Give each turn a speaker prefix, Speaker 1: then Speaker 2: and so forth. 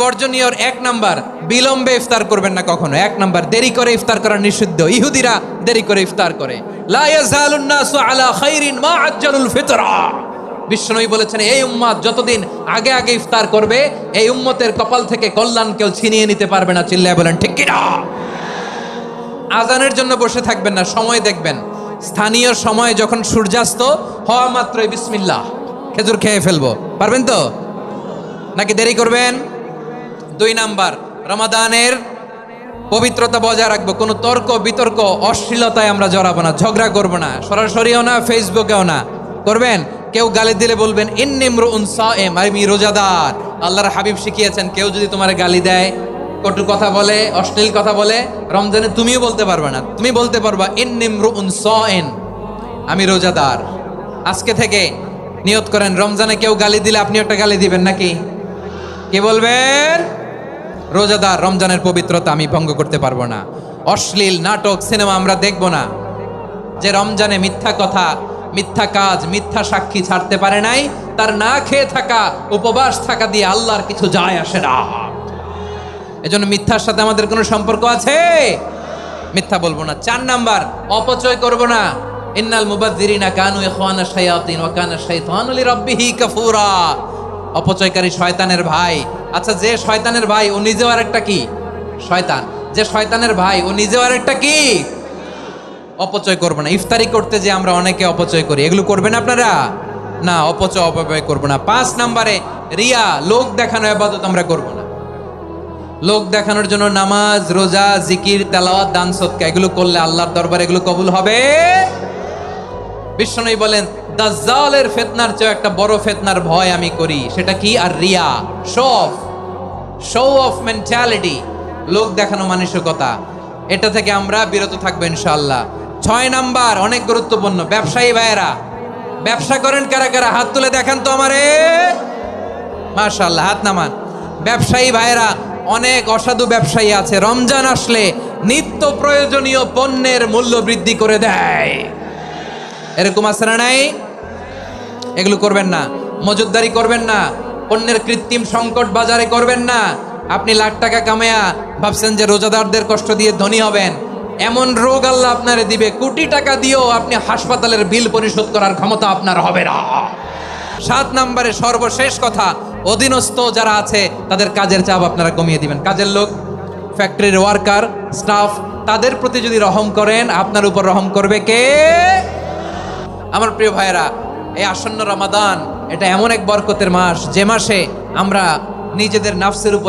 Speaker 1: বর্জনীয় এক নাম্বার, বিলম্বে ইফতার করবেন না কখনো। এক নাম্বার, দেরি করে ইফতার করা নিষিদ্ধ। ইহুদিরা দেরি করে ইফতার করে। লা ইয়াজালুন নাসু আলা খাইরিন মা আজ্জালুল ফিতরা। বিশ্বনবী বলেছেন, এই উম্মত যতদিন আগে আগে ইফতার করবে, এই উম্মতের কপাল থেকে কল্যাণ কেউ ছিনিয়ে নিতে পারবে না। চিল্লায় বলেন ঠিক কিনা? আজানের জন্য বসে থাকবেন না, সময় দেখবেন। স্থানীয় সময় যখন সূর্যাস্ত হওয়া মাত্রই বিসমিল্লাহ, খেজুর খেয়ে ফেলবো। পারবেন তো নাকি দেরি করবেন? 2 নাম্বার, রমাদানের পবিত্রতা বজায় রাখবো। কোনো তর্ক বিতর্ক অশ্লীলতায় আমরা জড়াবো না, ঝগড়া করবো না, সরাসরিও না, ফেসবুকেও না। করবেন কেউ গালি দিলে বলবেন ইন্নিমরুন সায়েম, আমি রোজাদার। আল্লাহর হাবিব শিখিয়েছেন, কেউ যদি তোমার গালি দেয়, কটু কথা বলে, অশ্লীল কথা বলে, রমজানে তুমিও বলতে পারবে না। তুমি বলতে পারবা ইন্নিমরুন সায়েম, আমি রোজাদার। আজকে থেকে নিয়ত করেন, রমজানে কেউ গালি দিলে আপনি একটা গালি দিবেন নাকি? কি বলবেন? রোজাদার, রমজানের পবিত্রতা আমি ভঙ্গ করতে পারবো না। অশ্লীল নাটক সিনেমা আমরা দেখবো না। যে রমজানে মিথ্যা কথা, মিথ্যা কাজ, মিথ্যা সাক্ষী ছাড়তে পারে নাই, তার না খেয়ে থাকা, উপবাস থাকা দিয়ে আল্লাহর কিছু যায় আসে না। এজন্য মিথ্যার সাথে আমাদের কোনো সম্পর্ক আছে? মিথ্যা বলবো না। 4 নাম্বার, অপচয় করব না। ইন্নাল মুবাযযিরিনা কানু ইখওয়ানা শায়াতিন ওয়া কানা শাইতানু লিরাব্বিহি কাফুরা। অপচয়কারী শয়তানের ভাই। আচ্ছা, যে শয়তানের ভাই ও নিজেও আরেকটা কি? শয়তান। যে শয়তানের ভাই ও নিজেও আরেকটা কি? অপচয় করবো না। ইফতারি করতে যে আমরা অনেকে অপচয় করি, এগুলো করবেন আপনারা না। অপচয় করবো না। 5 নাম্বারে, রিয়া, লোক দেখানো ইবাদত আমরা করবো না। লোক দেখানোর জন্য নামাজ, রোজা, জিকির, তেলাওয়াত, দান, সদকা এগুলো করলে আল্লাহর দরবারে এগুলো কবুল হবে। বিশ্বনবী বলেন, দাজ্জালের ফিতনার চেয়ে একটা বড় ফিতনার ভয় আমি করি। সেটা কি? আর রিয়া, শো অফ মেন্টালিটি, লোক দেখানো মানসিকতা। এটা থেকে আমরা বিরত থাকবো ইনশাআল্লাহ। 6 নাম্বার, অনেক গুরুত্বপূর্ণ। ব্যবসায়ী ভাইয়েরা, ব্যবসা করেন কারা কারা? হাত তুলে দেখান তো আমারে। মাশাআল্লাহ, হাত নামান। ব্যবসায়ী ভাইয়েরা, অনেক অসাধু ব্যবসায়ী আছে, রমজান আসলে নিত্য প্রয়োজনীয় পণ্যের মূল্য বৃদ্ধি করে দেয়। এরকম আছে না নাই? এগুলো করবেন না। মজুদদারি করবেন না। পণ্যের কৃত্রিম সংকট বাজারে করবেন না। আপনি লাখ টাকা কামায়া ভাবছেন যে রোজাদারদের কষ্ট দিয়ে ধনী হবেন। এমন রোগ আল্লাহ আপনারে দিবে, কোটি টাকা দিয়েও আপনি হাসপাতালের বিল পরিশোধ করার ক্ষমতা আপনার হবে না। 7 নাম্বারে, সর্বশেষ কথা, অধীনস্থ যারা আছে তাদের কাজের চাপ আপনারা কমিয়ে দিবেন। কাজের লোক, ফ্যাক্টরির ওয়ার্কার, স্টাফ, তাদের প্রতি যদি রহম করেন, আপনার উপর রহম করবে কে? আমার প্রিয় ভাইয়েরা, এই আসন্ন রমাদান এটা এমন এক বরকতের মাস, যে মাসে আমরা নিজেদের নাফসের উপর